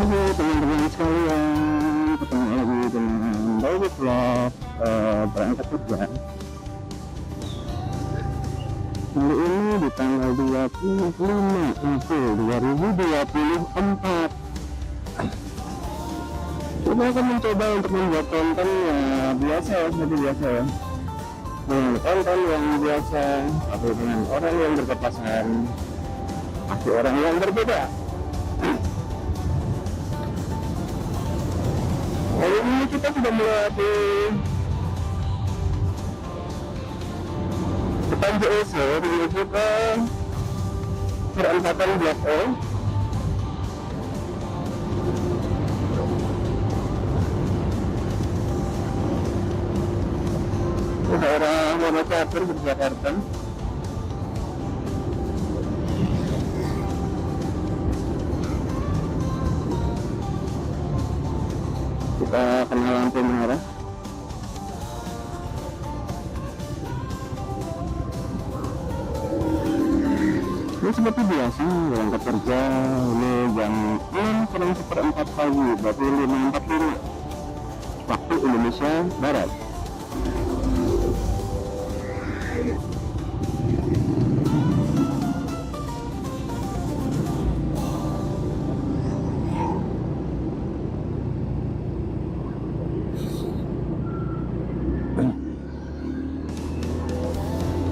pagi teman-teman sekalian, ketemu lagi dengan Daily Vlog berangkat kerja. Kali ini di tanggal 25 April 2024. Kita akan mencoba untuk membuat konten biasa seperti biasa ya, dengan konten yang biasa atau dengan orang yang berkepasan, pasti orang yang berbeda. Kali ini kita sudah melewati depan JOC menuju ke perempatan Blok E. Ke daerah Wonocatur, Yogyakarta. Kita kena lampu merah. Ini seperti biasa berangkat kerja. Ini jam 6:04 pagi, berarti 5:45 waktu Indonesia Barat.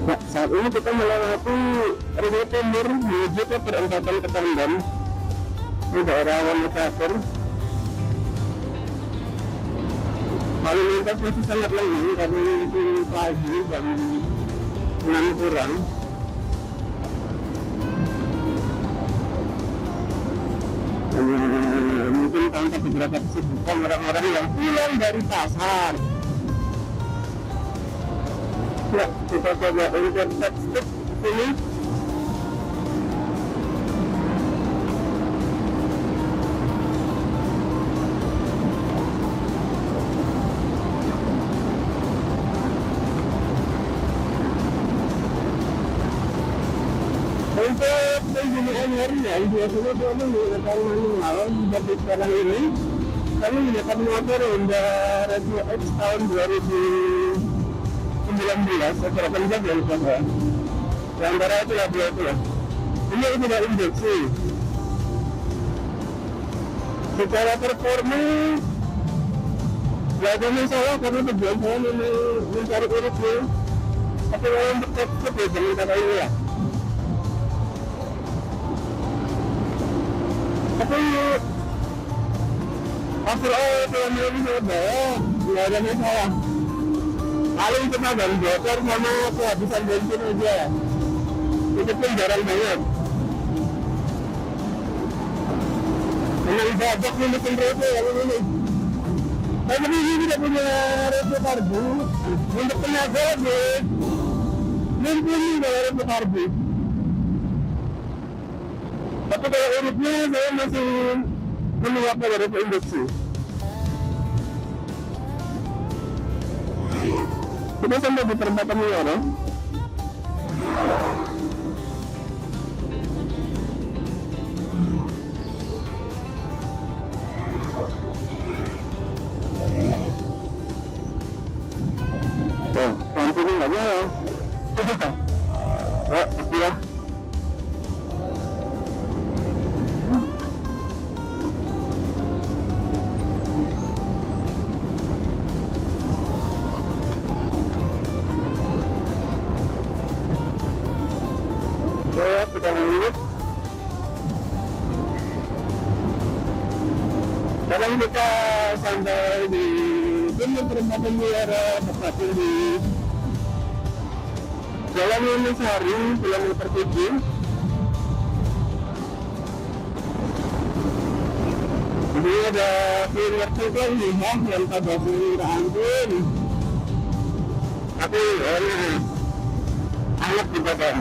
Nah, saat ini kita melewati Ring Timur menuju ke perempatan Ketandan di daerah Wonocatur. Lalu lintas masih sangat lengang karena itu pagi jam 6 kurang. Mungkin tampak beberapa kesibukan orang-orang yang pulang dari pasar. Ya, kita coba intercept sini. Untuk penggunaan warna biasanya kami menggunakan manual, seperti sekarang ini kami menggunakan motor Honda Radio X tahun 2019, secara panjang dan lupa. Di antara itu lah. Ini tidak injeksi. Secara performa tidak ada masalah karena tujuan saya mencari iritnya. Tapi kalau untuk tekstur ya jangan kata ini ya. Tapi overall selama ini tidak ada masalah. Paling cuma ban bocor sama kehabisan bensin aja. Itu pun jarang banget. Memang babak nih mesin roto yang ini. Tapi ini tidak punya roto karbu. Untuk tenaga aja mumpuni kalau roto karbu. Tapi kalau iritnya saya masih menolak pada roto injeksi. Kita sampai di perempatan Wiyoro. Tuh, lampu ini nggak nyala. Oh, iya. Kita lanjut. Sekarang kita sampai di perempatan Wiyoro, tepatnya di Jalan Wonosari, kilometer 7. Ini ada finger juga lihat yang pada ampun. Tapi anak juga kan.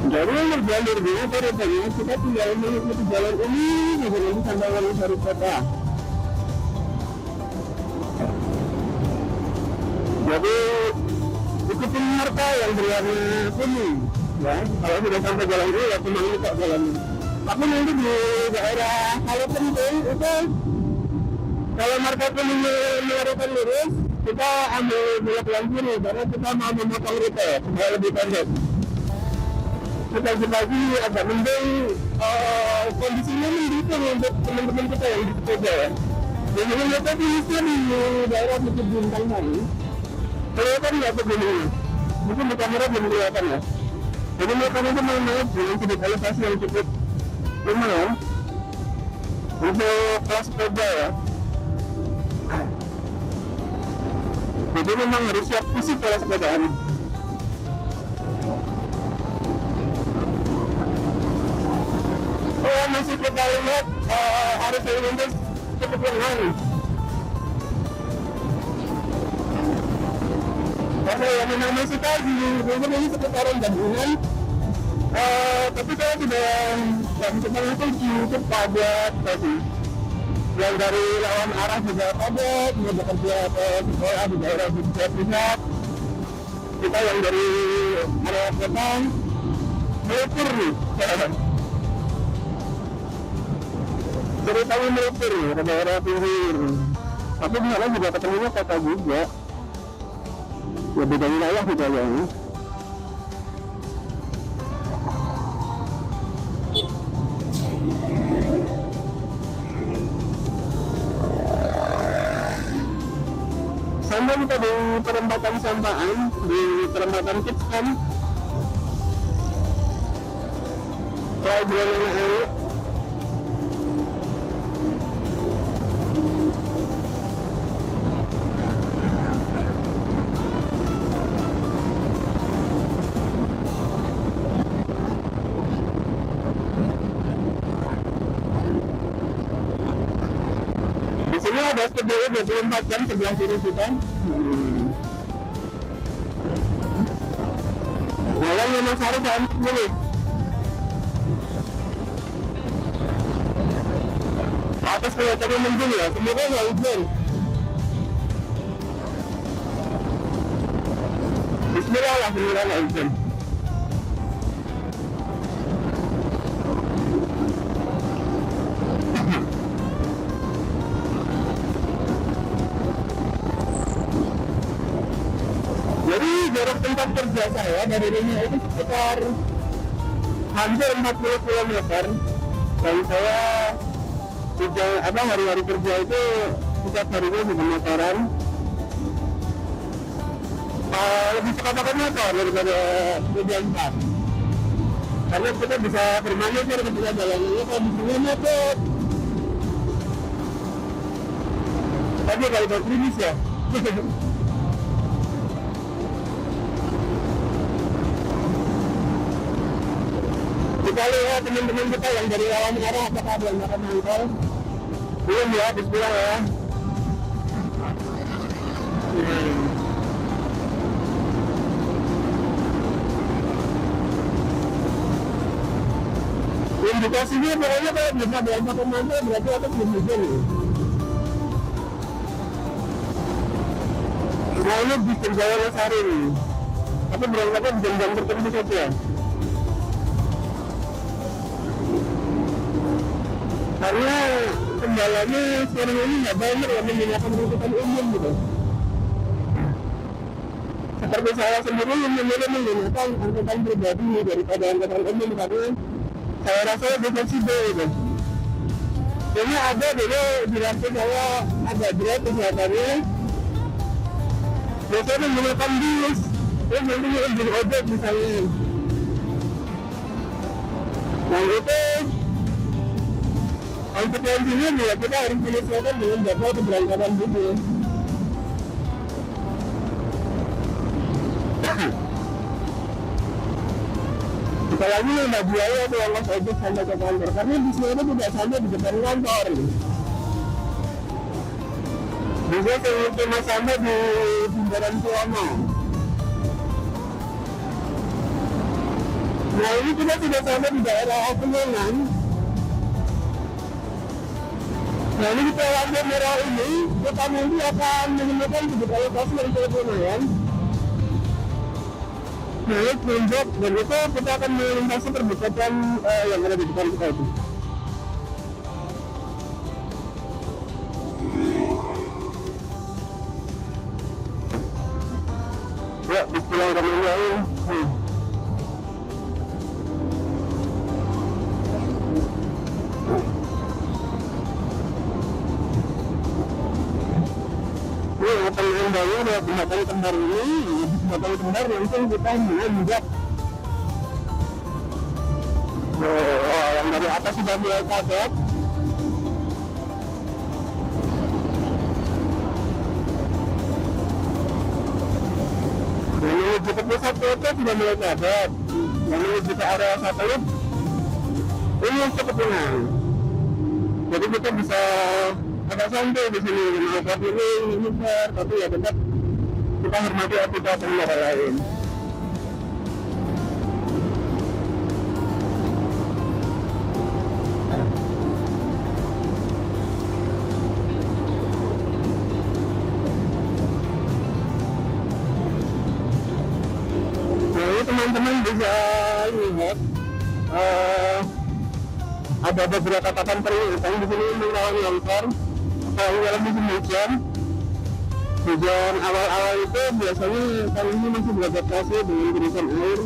Jadi jalur dia ceritanya kita tinggal mengikuti jalan ini nanti sampai Wonosari kota. Jadi ikutin marka yang berwarna kuning, ya. Kalau sudah sampai jalan ini ya cuma ini kok jalan. Tapi nanti di daerah kalau penting itu kalau marka kuning melarikan lurus, kita ambil belok yang kiri karena kita mau memotong rute supaya lebih pendek. Pagi-pagi agak mendung, kondisinya mendukung untuk teman-teman kita yang di sepeda ya. Dan yang mereka tulisnya di daerah Bukit Bintang tadi, kelihatan nggak pegunungan? Mungkin di kamera belum kelihatan ya. Jadi mereka itu mau naik dengan sudut elevasi yang cukup lumayan untuk kelas sepeda ya. Jadi memang harus siap fisik kalau sepedaan. Masih kita lihat arus lalu lintas cukup lengang. Karena yang namanya kita di rumah ini sekitaran gabungan, tapi saya sudah langsung cukup padat tadi. Yang dari lawan arah juga padat, yang bekerja ke sekolah di daerah Jogja Pusat. Kita yang dari area kota melipir nih. Ceritanya melipir ke daerah pinggir. Tapi di sana juga ketemunya kota juga. Ya beda wilayah gitu ya. Sampai kita di perempatan Sampaan, di perempatan Kitchen. Kalau jualan air. Ini ada SPBU 24 jam sebelah kiri kita. Jalan memang harus jalan dulu. Atas kelihatannya mendung ya, semoga nggak hujan. Bismillah lah, semoga nggak hujan. Jadi jarak tempat kerja saya dari rumah itu sekitar hampir 40 km. Dan saya sudah hari-hari kerja itu setiap harinya dengan motoran. Lebih suka pakai motor daripada sepeda empat. Karena kita bisa bermanuver ketika jalannya kalau di sini macet. Tadi kalau mau krimis ya. Kita lihat teman-teman kita yang dari lawan arah apakah belum makan mangkol? Belum ya, bismillah ya. Indikasinya pokoknya kalau belum ada yang makan mangkol berarti aku belum hujan. Nah ini bis Jaya Lestari nih. Tapi berangkatnya di jam-jam tertentu saja. Karena kendalanya sekarang ini nggak banyak yang menggunakan angkutan umum gitu. Seperti saya sendiri yang memilih menggunakan angkutan pribadi daripada angkutan umum karena saya rasa lebih fleksibel gitu. Jadi ada dulu dirasa saya agak berat kesehatannya. Biasanya menggunakan bis, terus nanti ambil ojek misalnya. Nah itu konsekuensinya juga kita harus menyesuaikan dengan jadwal keberangkatan juga. Apalagi nambah biaya tuh ongkos ojek sampai ke kantor, karena di sini tidak sampai di depan kantor. Bisa cuma sampai di Bundaran Suwono. Nah ini kita sudah sampai di daerah Penyongan. Nah ini kita lampu merah ini, kita nanti akan menemukan sebuah lokasi yang cukup lumayan. Nah ini tunjuk, dan itu kita akan melintasi perbukitan yang ada di depan kita itu. Ya, bismillahirrahmanirrahim. Ini pengendalinya ada jembatan kembar ini, jembatan kembar langsung kita menanjak. Yang dari atas sudah mulai kaget. Yang menuju ke pusat kota sudah mulai kaget. Yang menuju ke area satelit ini cukup tenang. Jadi kita bisa agak santai di sini, melakukan ini fair, tapi ya tetap kita hormati aktivitas negara lain. Nah ini teman-teman bisa lihat ada beberapa papan peringatan di sini melawan longsor. Kalau dalam musim hujan awal-awal itu biasanya kali ini masih beradaptasi dengan kirisan air.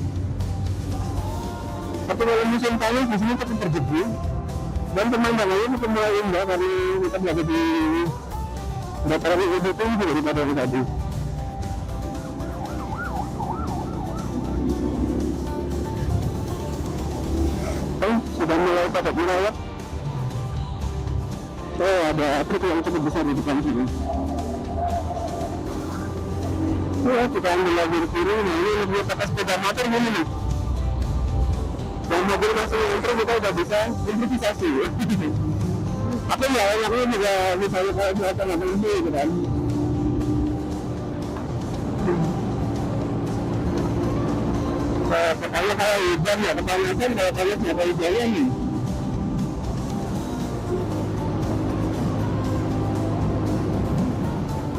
Tapi kalau musim panas di sini tetap terjadi dan pemandangannya cukup mulai indah karena kita berada di dataran yang lebih tinggi daripada tadi. Sudah mulai padat merawat. Ada truk yang cukup besar di depan sini. Kita ambil lagi di kiri. Nah ini lebih pakai sepeda motor gini nih. Yang mobil masih intro kita udah bisa improvisasi. Tapi ya enaknya juga misalnya kalau belakang atau lebih gitu kan. Sekali kalau hujan ya kepanasan, kalau panas ya kalau hujannya nih.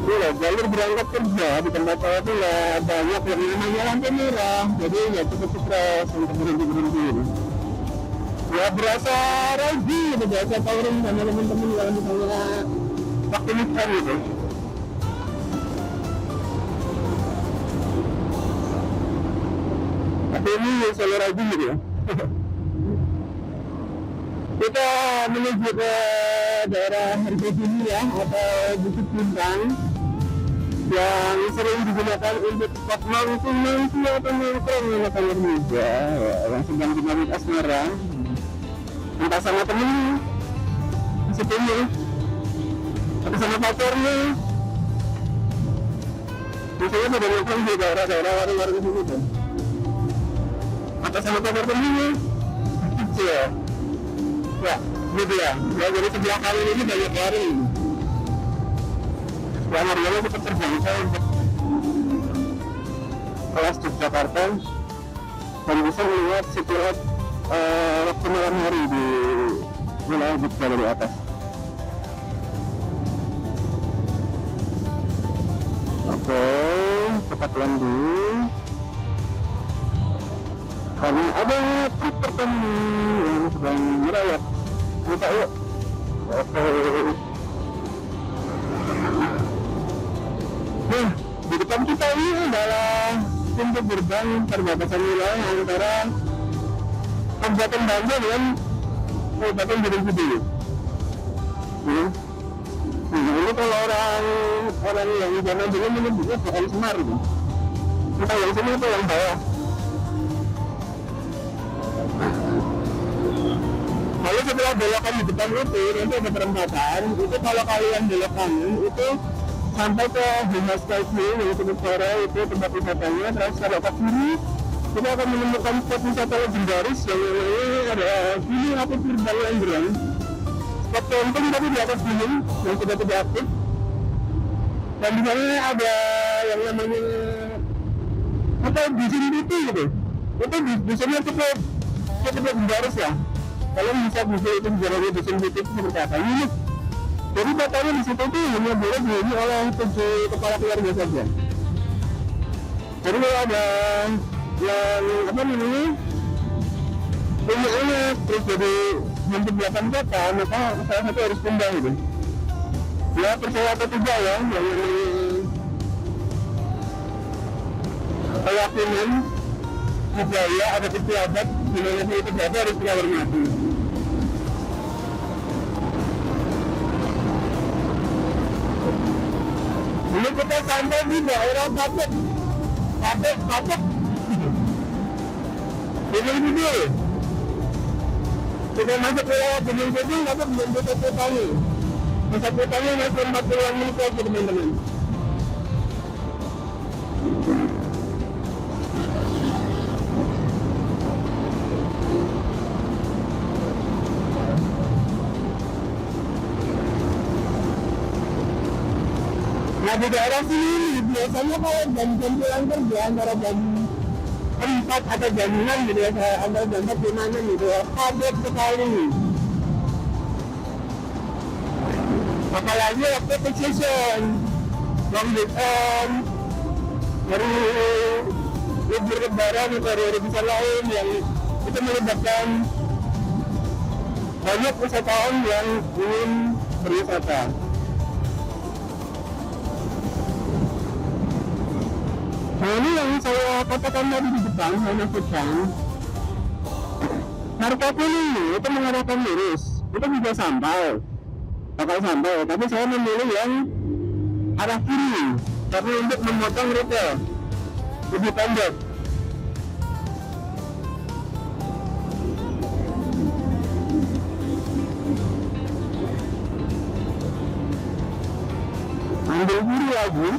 Iya, jalur berangkat kerja di tempat saya itu ya banyak yang namanya lampu merah, jadi ya cukup stres untuk berhenti ini. Ya berasa rajin gitu, biasa powering sama teman-teman kalau misalnya waktu makan gitu. Tapi ini selalu rajin gitu ya. Kita menuju ke daerah Hargosini ya, atau Bukit Bintang yang sering digunakan untuk spot nongkrong atau nongkrong dengan anak muda yang sedang di balik asmara, entah sama temen sepupunya atau sama pacarnya. Biasanya pada nongkrong di daerah-daerah warung-warung di sini tuh, atau sama pacar temennya kecil ya, gitu ya. Jadi sebelah kali ini banyak warung yang harganya cukup terjangkau untuk kelas Yogyakarta dan bisa melihat situasi waktu malam hari di wilayah Jogja dari atas. Oke, cepat landing karena ada truk tertentu yang sedang merayap. Kita yuk. Oke. Nah, di depan kita ini adalah pintu gerbang perbatasan wilayah antara Kabupaten Banjar dengan Kabupaten Gunung Kidul. Ini kalau orang yang zaman dulu menyebutnya bukan Semar itu. Kita yang sini itu yang bawah. Lalu setelah belokan di depan itu, nanti ada perempatan. Itu kalau kalian belok kanan itu sampai ke Humas Skyview yang cukup sore itu tempat wisatanya. Terus kalau ke kiri kita akan menemukan spot wisata legendaris yang namanya ada Gunung Api Purbang Langgeran. Spot camping tapi di atas gunung yang sudah tidak aktif. Dan di sana ada yang namanya apa, Dusun Putih gitu. itu desainnya cukup bagus ya. Kalian bisa itu jalannya desain itu seperti apa ini. Jadi katanya di situ itu hanya boleh dihuni oleh 7 kepala keluarga saja. Jadi kalau ada yang apa namanya punya anak terus jadi hampir 8 kota, maka salah satu harus pindah gitu. Ya percaya atau tidak ya, yang keyakinan budaya ada istiadat di Indonesia itu berarti harus kita hormati. Ini kita sampai di daerah Batok. Gunung Kidul. Kita masuk ke Gunung Kidul, tapi belum bisa Petani. Masa Petani masih 40 menit lagi teman-teman. Nah di daerah sini biasanya kalau jam-jam pulang kerja antara jam 4 atau jam 6 gitu ya, antara jam 4 jam 6 gitu ya, padat sekali. Apalagi waktu peak season, long weekend, baru libur lebaran atau hari besar lain yang itu melibatkan banyak wisatawan yang ingin berwisata. Nah ini yang saya katakan tadi di depan, saya maksudkan Markopol ini itu mengarahkan lurus, itu juga sampai, bakal sampai, tapi saya memilih yang arah kiri, tapi untuk memotong rute lebih pendek. Ambil kiri lagi.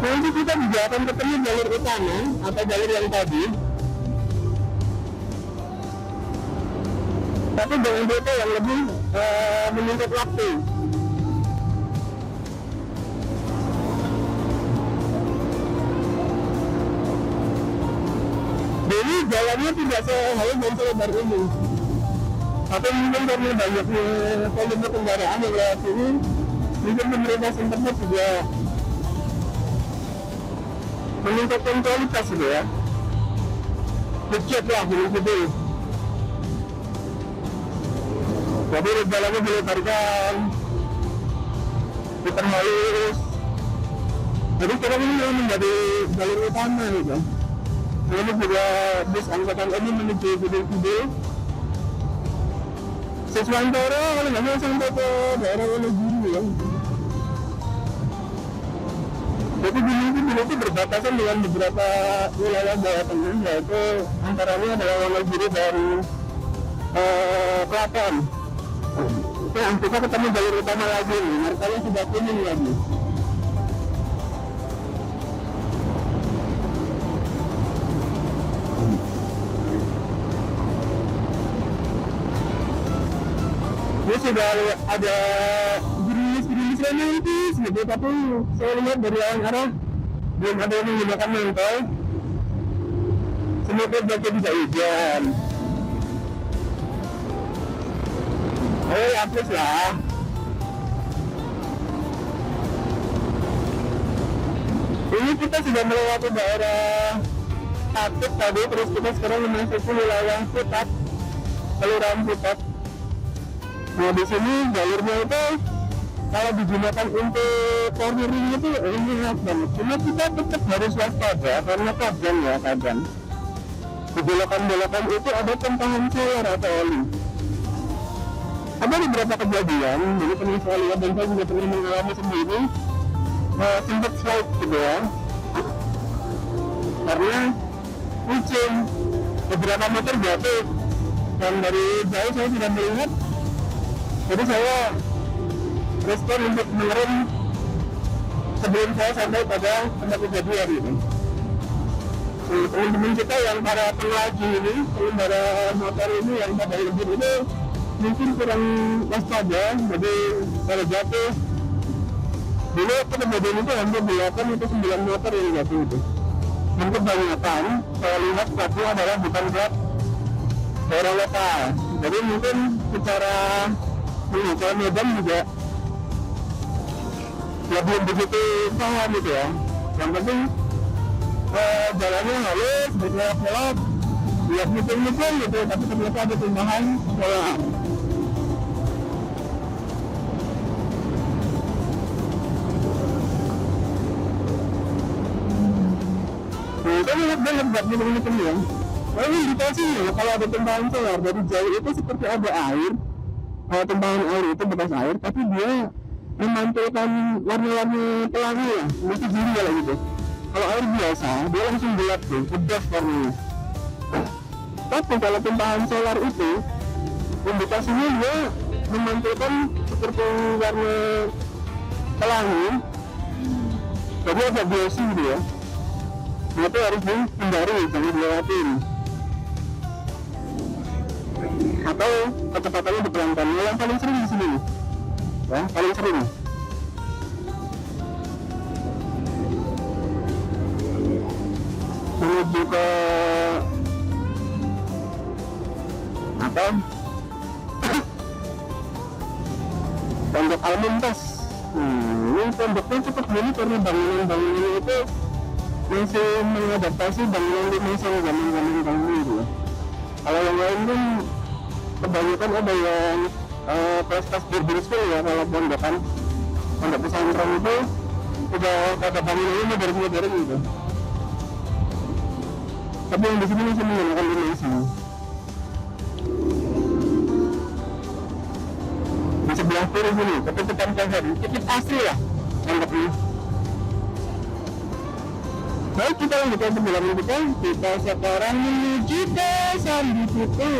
Nanti kita juga akan ketemu jalur utama atau jalur yang tadi. Tapi dengan rute yang lebih menyingkat waktu. Jadi jalannya tidak sehalus dan selebar ini. Tapi mungkin karena banyaknya volume kendaraan yang lewat sini, mungkin pemerintah setempat juga meningkatkan kualitas gitu ya, budget lah gitu. Jadi jalannya dilebarkan, diperhalus. Jadi sekarang ini menjadi jalur utama gitu. Ini juga bus angkutan ini menuju Kidul. Seswantoro kalau nggak mau sampai ke daerah Wonogiri ya. Jadi Gunung itu berbatasan dengan beberapa wilayah Jawa Tengah, yaitu antaranya adalah Wonogiri dan Klaten. Nah, kita ketemu jalur utama lagi nih, markanya sudah kuning lagi. Ini sudah ada gerimis romantis gitu, tapi saya lihat dari arah belum ada yang menggunakan mantel. Semoga baca bisa hujan. Oh ya plus lah. Ini kita sudah melewati daerah Patuk tadi, terus kita sekarang memasuki wilayah Putat, Kelurahan Putat. Nah di sini jalurnya itu kalau digunakan untuk cornering itu ini enak banget. Cuma kita tetap harus waspada karena kadang di belokan-belokan itu ada tempahan solar atau oli. Ada beberapa kejadian, jadi pernah saya lihat dan saya juga pernah mengalami sendiri, sempat slide gitu ya, karena kucing beberapa meter jatuh dan dari jauh saya sudah melihat. Jadi saya respon untuk mengerem sebelum saya sampai pada tempat kejadian ini. Teman-teman kita yang para pengelaju ini, pengendara motor ini yang pada lebih ini mungkin kurang waspada, jadi kalau jatuh Dulu kejadian itu hampir 8 atau 9 motor yang jatuh itu. Dan kebanyakan saya lihat pelaku adalah bukan plat daerah lokal. Jadi mungkin secara Medan juga ya belum begitu paham gitu ya. Yang penting jalannya halus, berkelok-kelok, lihat muter-muter gitu, tapi ternyata ada timbangan solar. Kan lihat banget buat muter-muter ya. Kalau indikasinya kalau ada timbangan solar dari jauh itu seperti ada air. Kalau timbangan air itu bekas air, tapi dia memantulkan warna-warna pelangi ya, masih biru ya gitu. Kalau air biasa, dia langsung gelap tuh, pedas warnanya. Tapi kalau tumpahan solar itu, indikasinya dia memantulkan seperti warna pelangi, jadi agak glossy gitu ya. Nah itu harus dihindari, jangan dilewatin. Atau kecepatannya dipelankan. Yang paling sering di sini, ya, paling sering. Menuju ke apa? Pondok Al-Mumtaz. Ini pondoknya cukup unik karena bangunan-bangunannya itu masih mengadaptasi bangunan di masa zaman-zaman dahulu itu. Kalau yang lain kan kebanyakan ada yang prestasi berbeda ya. Kalau pondok pesantren itu udah kata bangunannya modern-modern gitu. Tapi yang di sini masih menggunakan dimensi. Di sebelah kiri sini, ketutupan kanan, titik asli lah pondoknya. Baik, kita lanjutkan perjalanan kita sekarang menuju ke Sandi Putu.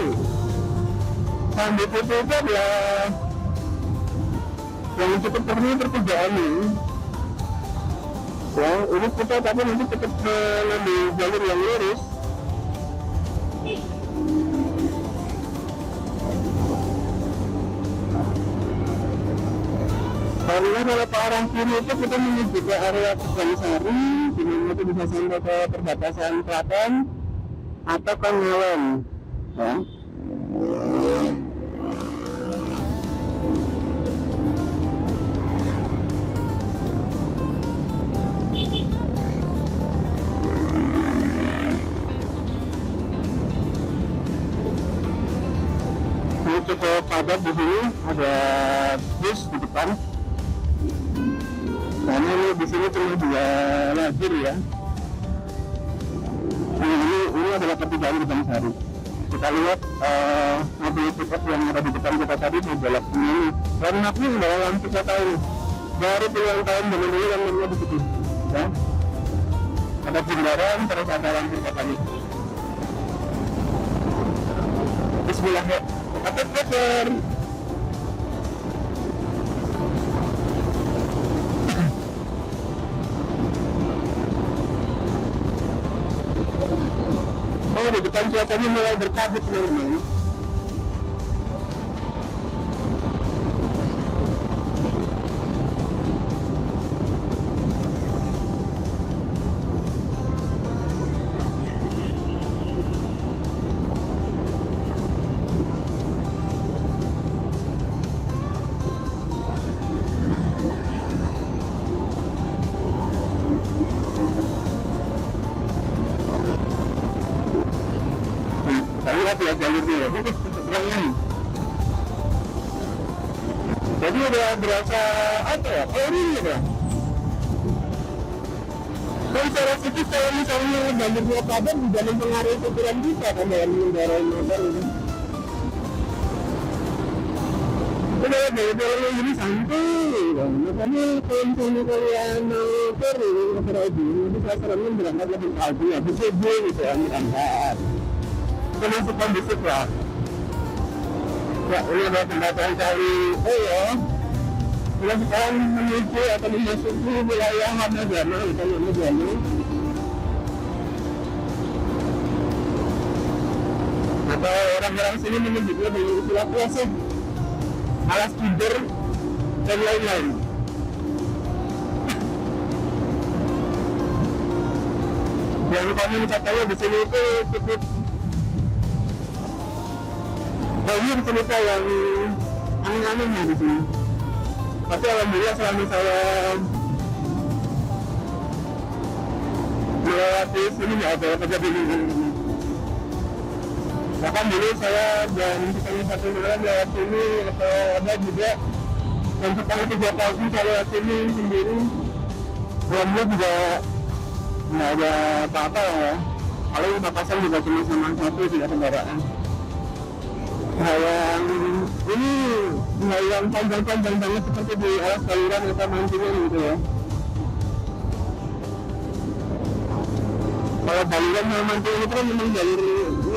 Sandi Putu itu adalah yang cukup terkenal pertigaan ini. Ya, ini kita tapi nanti tetap mengambil jalur yang lurus. Kalau ke arah kiri itu kita menuju ke area Tegansari, di mana itu bisa sampai ke perbatasan Klaten atau ke Ngawen. Ya. Ini cukup padat di sini, ada bus di depan. Karena ini di sini cuma 2 lajur ya. Ini adalah pertigaan Tegansari. Kita lihat mobil pickup yang ada di depan kita tadi di belok ini. Warnanya adalah lampu kota ini. Baru puluhan tahun zaman dulu yang namanya begitu. Ya. Ada bundaran terus ada lampu kota ini. Bismillah ya. Apa kabar? Oh, di depan cuacanya mulai berkabut teman-teman. Lihat ya jalurnya, ini. Jadi udah berasa apa ya? Ini ya. Dan secara sedikit kalau misalnya jalur dua kabar di jalur pengaruh pikiran kita kan ya mengendarai motor ini. Udah jalur ini santai, makanya kalau misalnya kalian mau turun ke Serabi, itu saya sarankan berangkat lebih pagi ya, bisa gitu ya berangkat. Masuk kondisi lah. Ya, ini ada jembatan Kali ya. Kita sekarang menuju atau memasuki wilayah Hamdani, kita Hamdani. Atau orang-orang sini menyebutnya dengan istilah klasik, alas tidur dan lain-lain. yang kami katanya di sini itu cukup banyak cerita yang aneh-aneh di sini. Tapi alhamdulillah selama saya melewati sini nggak ada kejadian ini. Bahkan dulu saya dan kita satu bulan lewat sini atau ada juga yang sekali 3 tahun saya lewat sini sendiri. Alhamdulillah juga nggak ada apa-apa ya. Paling batasan juga cuma sama satu tidak kendaraan. Nah yang ini nggak yang panjang-panjang banget seperti di alas saluran atau mancingin gitu ya. Kalau saluran sama mancing itu kan memang jalur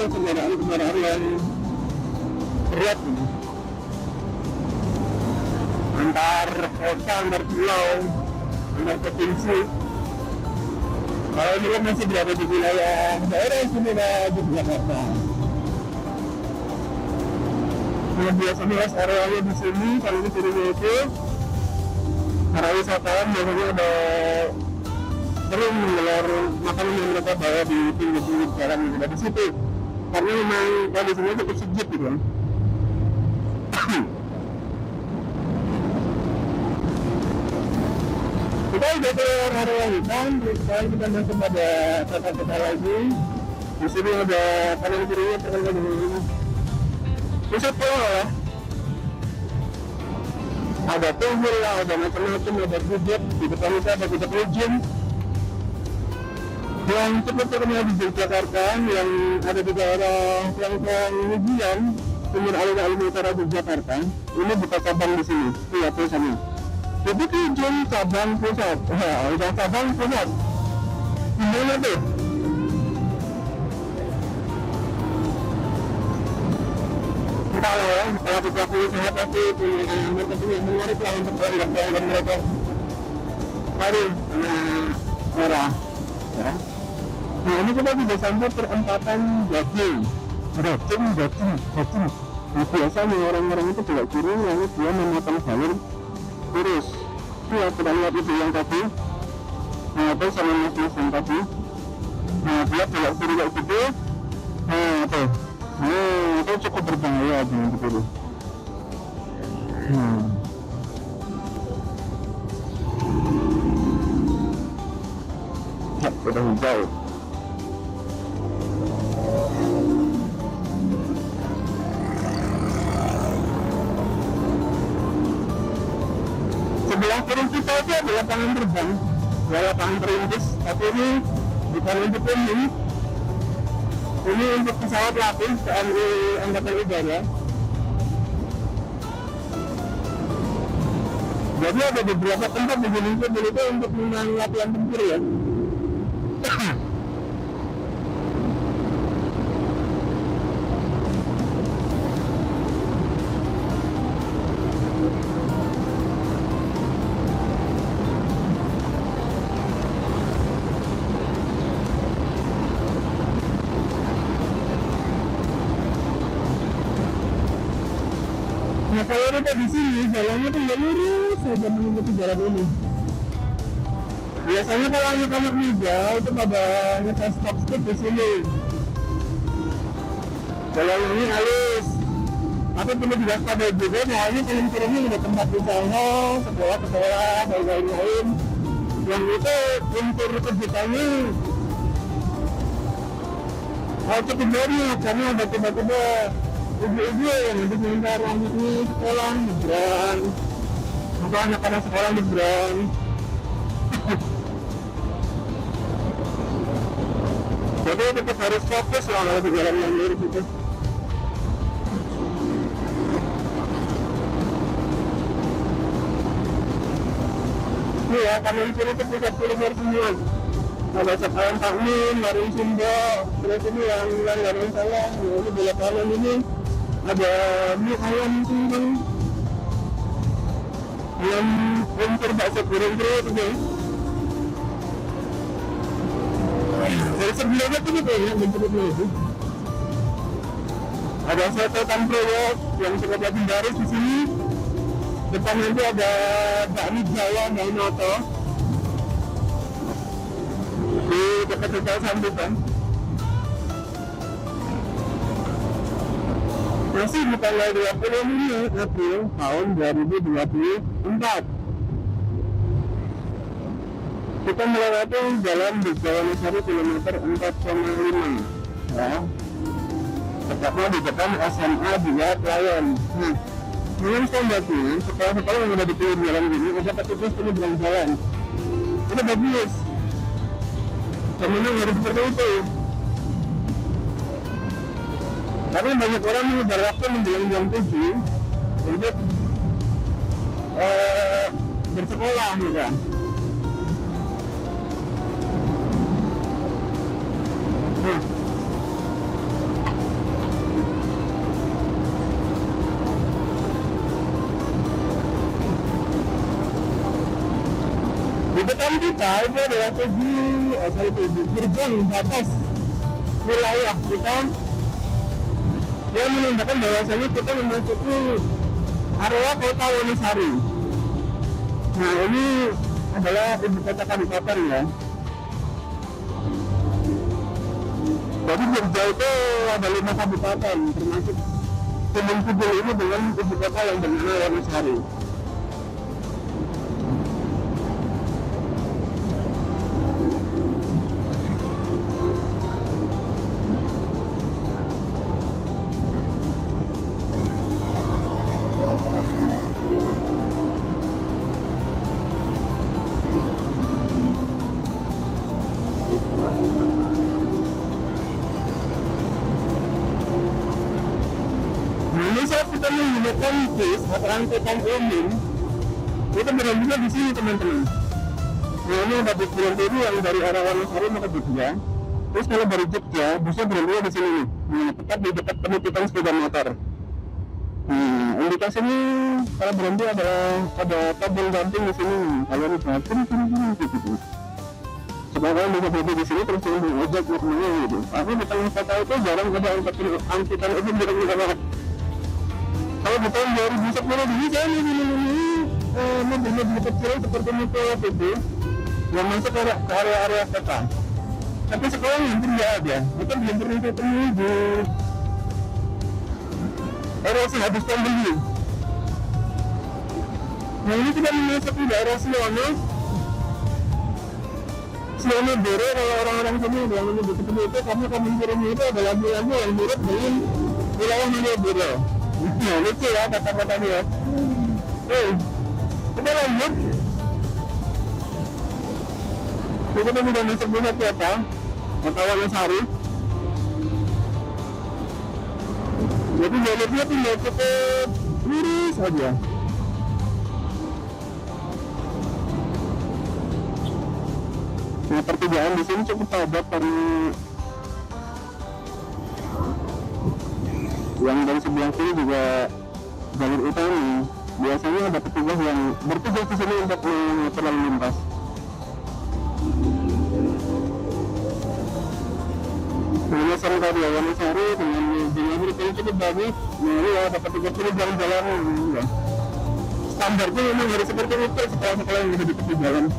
kendaraan yang berat gitu. Antar kota, antar pulau, antar provinsi. Kalau ini kan masih berada di wilayah daerah istimewa Yogyakarta. Nah, biasanya areanya di sini kalau di sini itu para wisatawan biasanya ada sering menggelar makanan yang mereka bawa di pinggir-pinggir jalan gitu dari situ. Karena memang kondisinya cukup sejuk gitu kan. Kita udah ke area hutan, sekarang kita masuk pada kota-kota lagi. Di sini ada kanan kirinya terkenal dengan pusat pulau. Ada tunggul lah, ada macam-macam, ada bukit, di depan kita ada bukit Ujung. Yang cukup terkenal di Yogyakarta, yang ada di daerah Kelangkang Wujian, timur alun-alun utara Yogyakarta. Ini buka cabang di sini, lihat tulisannya. Bukit Ujung cabang pusat. Wah, udah cabang pusat. Gimana tuh? Kalau ya, kalau pelaku usaha pasti mereka punya menarik lah untuk pelanggan mereka. Mari, merah. Ya. Nah ini kita bisa sampai perempatan daging. Nah biasanya orang-orang itu belok kiri, lalu dia memotong jalur lurus. Itu ya, kita lihat itu yang tadi. Nah itu sama mas-mas yang tadi. Nah dia belok kiri kayak gitu. Nah itu cukup berbahaya dengan begitu. Ya, udah hijau. Sebelah kiri kita itu ada lapangan terbang, ada lapangan perintis, tapi ini bukan untuk ini untuk pesawat latih TNI Angkatan Udara. Jadi ada beberapa tempat di Indonesia itu untuk menang latihan tempur ya. Nah kalau udah di sini jalannya tuh lurus saja mengikuti jalan ini. Biasanya kalau anak-anak muda itu pada ngetes stop di sini. Jalan ini halus. Tapi perlu diwaspadai juga, nah ini kiri-kirinya ada tempat usaha, sekolah, dan lain-lain. Yang itu untuk kejutannya cukup banyak karena ada tiba-tiba ibu-ibu yang untuk mengantar anaknya sekolah nyebrang, atau anak-anak sekolah nyebrang. Jadi tetap harus fokus lah kalau di jalan yang lurus itu. Ini ya, kanan kiri itu pusat kuliner semua. Ada sekarang Takmin, Warung Sumba, terus ini yang langganan saya, ini belok kanan ini ada mie ayam tumbang, ayam impor bakso goreng terus ini. Dari sebelumnya tuh gitu ya, bentuknya itu. Ada soto Tamproyok yang cukup legendaris di sini. Depan nanti ada bakmi Jawa, bakmi Noto. di dekat hotel sambutan. Masih di tanggal 25 April tahun 2024. Kita melewati jalan di Wonosari kilometer 4,5 ya. Tepatnya di depan SMA 2 Klayon. Nah, dengan standarnya sekolah-sekolah yang ada di pinggir jalan ini ada petugas penyeberang jalan. Itu bagus. Semuanya harus seperti itu. Tapi banyak orang mengibaratkan menjelang jam 7 untuk bersekolah juga. Di depan kita itu adalah gerbang batas wilayah kita yang menandakan bahwasanya kita memasuki area kota Wonosari. Nah, ini adalah ibu kota kabupaten ya. Jadi Jogja itu ada 5 kabupaten, termasuk Gunung Kidul ini dengan ibu kota yang bernama Wonosari. Saat kita menggunakan bis atau angkutan umum itu berhentinya di sini teman-teman. Nah, ini ada bus berhenti yang dari arah Wonosari mau ke Jogja. Terus kalau dari Jogja busnya berhentinya di sini nih. Nah, tepat di dekat penutupan sepeda motor. Nah, indikasinya kalau berhenti adalah ada tabung gantung di sini. Kalau ini gitu. Supaya kalian bisa berhenti di sini terus turun ojek mau kemana gitu. Tapi di tengah kota itu jarang ada angkutan umum berhenti banget. Kalau di tahun 2010 ini saya mobil-mobil kecil seperti Mikrolet itu yang masuk ke area kota. Tapi sekarang hampir nggak ada. Kita belum pernah ketemu di area habis pembeli. Nah, ini kita memasuki daerah Siono Bere. Kalau orang-orang sini yang menyebut seperti itu karena komentarnya itu adalah lagu-lagu yang mirip dengan wilayah Malioboro. Nah, lucu ya kata-kata dia. Kita lanjut. Kita sudah masuk pusat kota Wonosari. Jadi jalurnya tinggal cukup lurus saja. Nah, pertigaan di sini cukup padat karena yang dari sebelah sini juga jalur utama. Biasanya ada petugas yang bertugas di sini untuk mengatur lalu lintas. Nah, sering tadi ya Wonosari dengan jalur itu cukup bagus. Nah, ini ada petugas ini jalan-jalan ya. Standarnya memang harus seperti itu sekolah-sekolah yang bisa di jalan.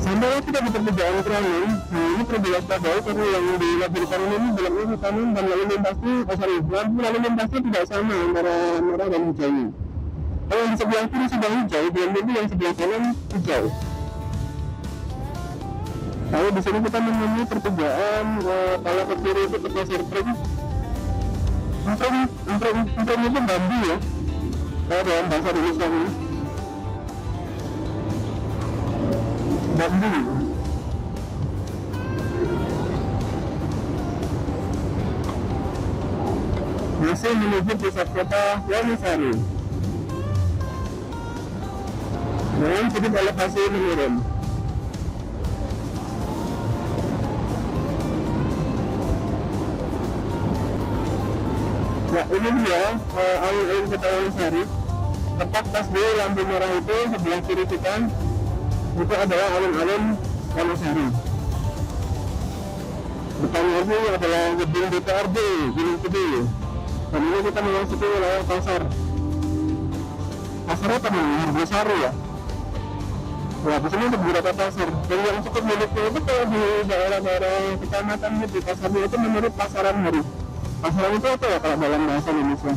Sampai tidak di pertigaan Kramen. Nah, ini perlu diwaspadai karena yang dilaporkan ini dalam hutan dan lalu lintasnya, lampu lalu lintasnya tidak sama antara merah dan hijaunya. Kalau yang di sebelah kiri sudah hijau, belum tentu yang sebelah kanan hijau. Lalu di sini kita menemui pertigaan kalau ke kiri itu Pasir Pring. Angkring itu bambu ya. Kalau dalam bahasa Indonesia ini. Bambu. Masih menuju pusat kota Wonosari. Dan sedikit elevasi menurun. Nah, ini dia alun-alun kota Wonosari. Tepat pas di lampu merah itu sebelah kiri kita itu adalah alun-alun Wonosari. Depannya itu adalah gedung DPRD Gunung Kidul. Dan ini kita memasuki wilayah pasar. pasarnya apa nih? Hargosari ya. Wah, di sini ada beberapa pasar. Dan yang cukup miliknya itu kalau di daerah-daerah kecamatan gitu, pasarnya itu menurut pasaran hari. Pasaran itu apa ya kalau dalam bahasa Indonesia?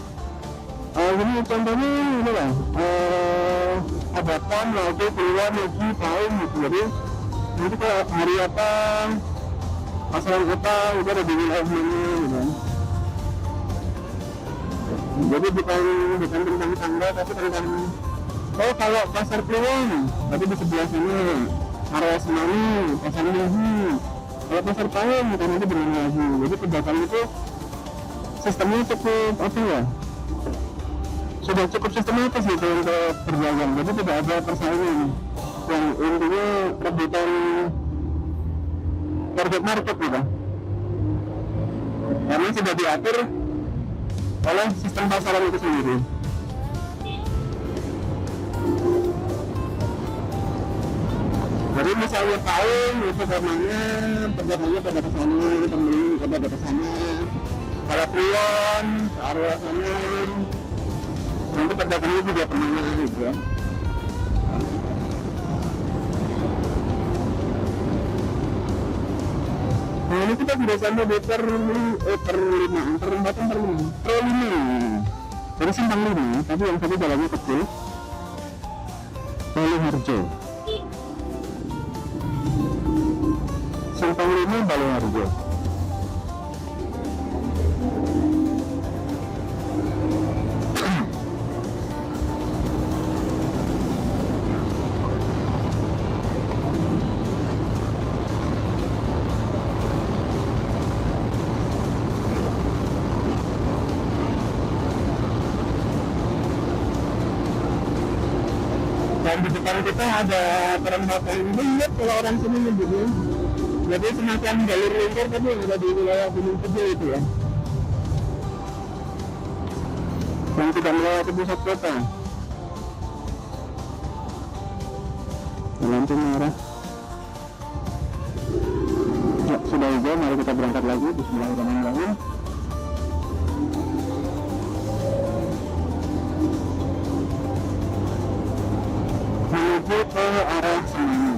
Ini contohnya ini lah, ada tam, lagi, keluar, lagi, tahun gitu. Jadi nanti kalau hari apa, pasaran apa, itu ada di wilayahnya gitu. Jadi bukan tentang tanggal, tapi tentang kalau pasar Kliwon, tapi di sebelah sini area Semani, pasar Minggu. Kalau pasar Payung, kita nanti benar lagi. Jadi pedagang itu sistemnya cukup apa ya? Sudah cukup sistematis gitu untuk berdagang. Jadi tidak ada persaingan. Yang intinya rebutan target market gitu. Karena sudah diatur oleh sistem pasaran itu sendiri. Jadi misalnya Payung itu namanya pedagangnya pada kesana, pembeli pada kesana. Kalau Kliwon, ke arah sana, nanti pedagangnya juga kemana gitu ya. Nah ini kita sudah sampai di per 5, per 4, per 5. Per 5. Dari Simpang 5, tapi yang tadi jalannya kecil. Balaiharjo. Simpang 5 Balaiharjo. Dan di depan kita ada perempatan lihat kalau orang sini nyebutnya. Jadi semacam jalur lingkar tadi yang ada di wilayah Gunung Kidul itu ya. Yang tidak melewati pusat kota. Lampu merah. Ya, sudah hijau, mari kita berangkat lagi. Bismillahirrahmanirrahim. Menuju ke arah Semani.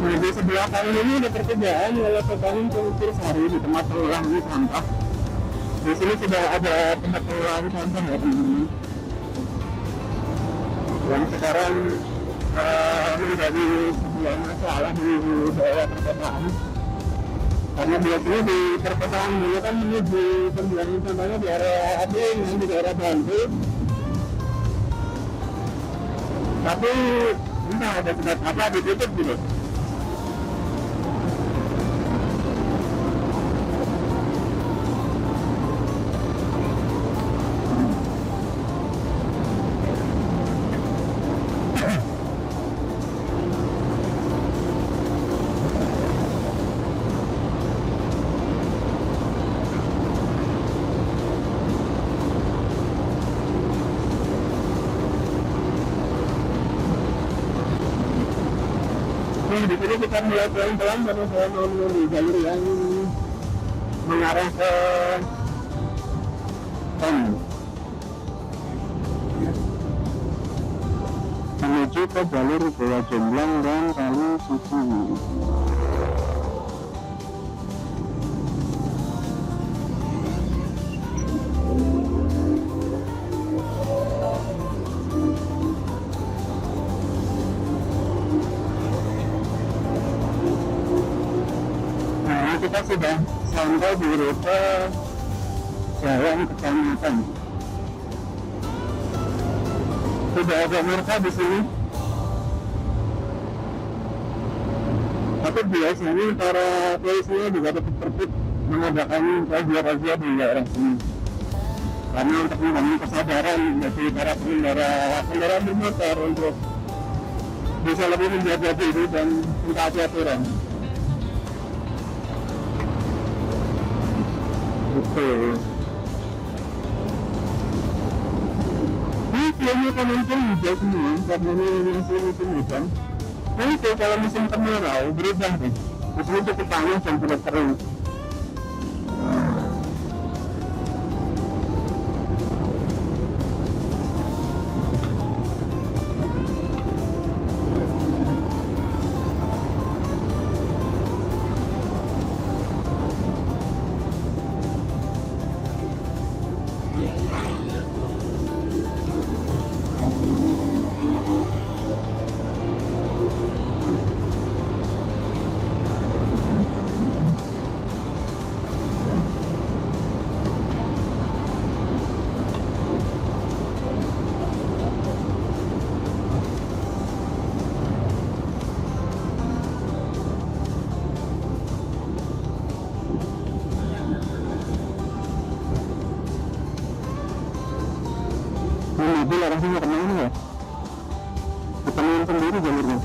Nah, di sebelah kanan ini ada pertigaan oleh petani Kultur Sari di tempat pengolahan sampah. Di sini sudah ada tempat pengolahan sampah ya teman-teman. Yang sekarang menjadi sebuah masalah di daerah perkotaan. Karena biasanya di perkotaan dulu kan menuju pembuangan sampahnya di area Ading, di daerah Bantu. Tapi entah ada sebab apa ditutup gitu. Di sini kita mulai pelan-pelan karena saya mau melalui jalur yang mengarah ke menuju ke jalur Bawah Jomblang dan Kali Suci. Kita sudah sampai di rute jalan kecamatan. Sudah ada marka di sini. Tapi biasanya para polisinya juga tetap tertib mengadakan razia-razia di daerah sini. Karena untuk membangun kesadaran dari para pengendara kendaraan bermotor untuk bisa lebih menjaga diri dan mentaati aturan. Betul. videonya komentar hijau semua karena ini musim hujan. Nanti kalau musim kemarau berubah deh. Musimnya cukup panas dan tidak kering. Mobil arahnya kemana ya? Ditemuin sendiri jalurnya.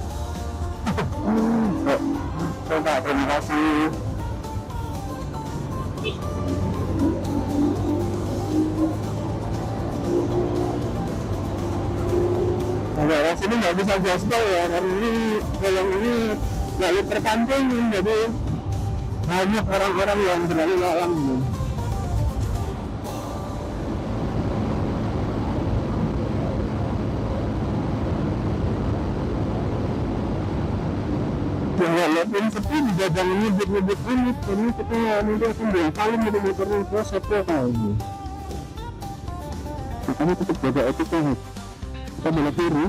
Coba, terima kasih. Nah, arah sini nggak bisa gaspol ya, karena ini yang ini jalur terpancing, jadi banyak orang-orang yang berlalu lalang. Walaupun sepi juga jangan nyebut-nyebut unit karena kita nanti akan bengkalin gitu motornya terus satu kali. Makanya tetap jaga etika. Kita belok kiri.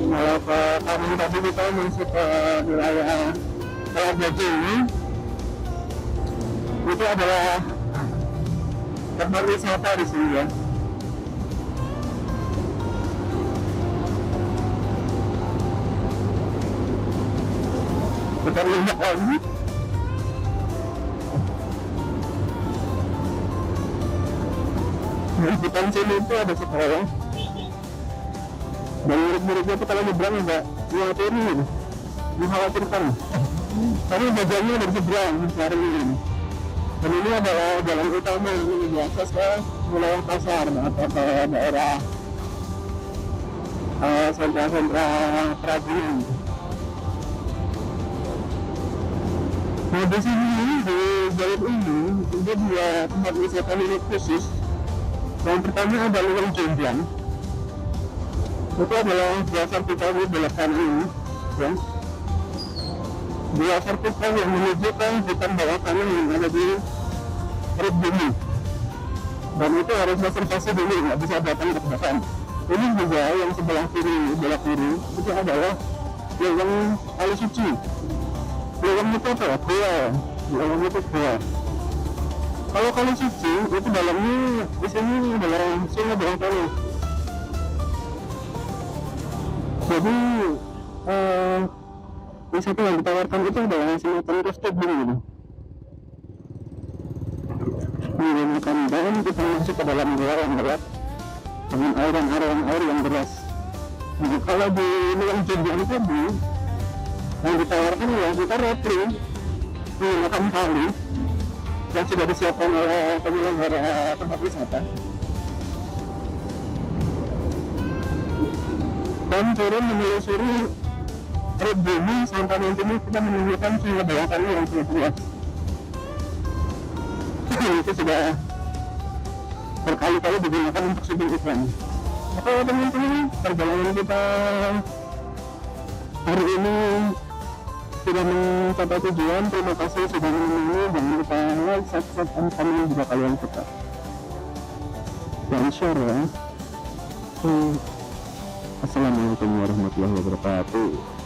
Kalau ke kanan tadi kita masuk ke wilayah Telaga ini, itu adalah tempat wisata di sini ya. Bukan banyak lagi. Di depan sini itu ada sekolah. Dan murid-muridnya itu kalau nyebrang enggak ngelakuin ini, mengkhawatirkan. Tapi bagiannya dari seberang sekarang ini. Dan ini adalah jalan utama yang diakses ke wilayah pasar atau ke daerah sentra-sentra kerajinan. Nah di sini di jalur ini ada dua tempat wisata milik khusus. Yang pertama ada Lorong Jomblang. Itu adalah dasar kita di belakang kanan ini, ya. Dasar kita yang menuju ke hutan bawah tanah yang ada di perut bumi. Dan itu harus reservasi dulu, nggak bisa datang ke belakang. Ini juga yang sebelah kiri, belok kiri itu adalah yang Kali Suci. Yang itu apa? Goa. Yang itu goa. Kalau Kali Suci itu dalamnya di sini adalah sungai bawah tanah. Jadi wisata yang ditawarkan itu adalah semacam rooftoping gitu. Menggunakan daun kita masuk ke dalam goa yang berat dengan aliran air yang deras. Nah, kalau di Lorong Jomblang tadi yang ditawarkan ya kita repli menggunakan kali yang sudah disiapkan oleh penyelenggara tempat wisata. Dan turun menelusuri perut bumi sampai nantinya kita menemukan sungai bawah tanah yang cukup luas. Itu sudah berkali-kali digunakan untuk syuting iklan. Oke teman-teman, perjalanan kita hari ini sudah mencapai tujuan. Terima kasih sudah menonton. Jangan lupa like, subscribe, dan komen jika kalian suka. Dan share ya. Assalamualaikum warahmatullahi wabarakatuh.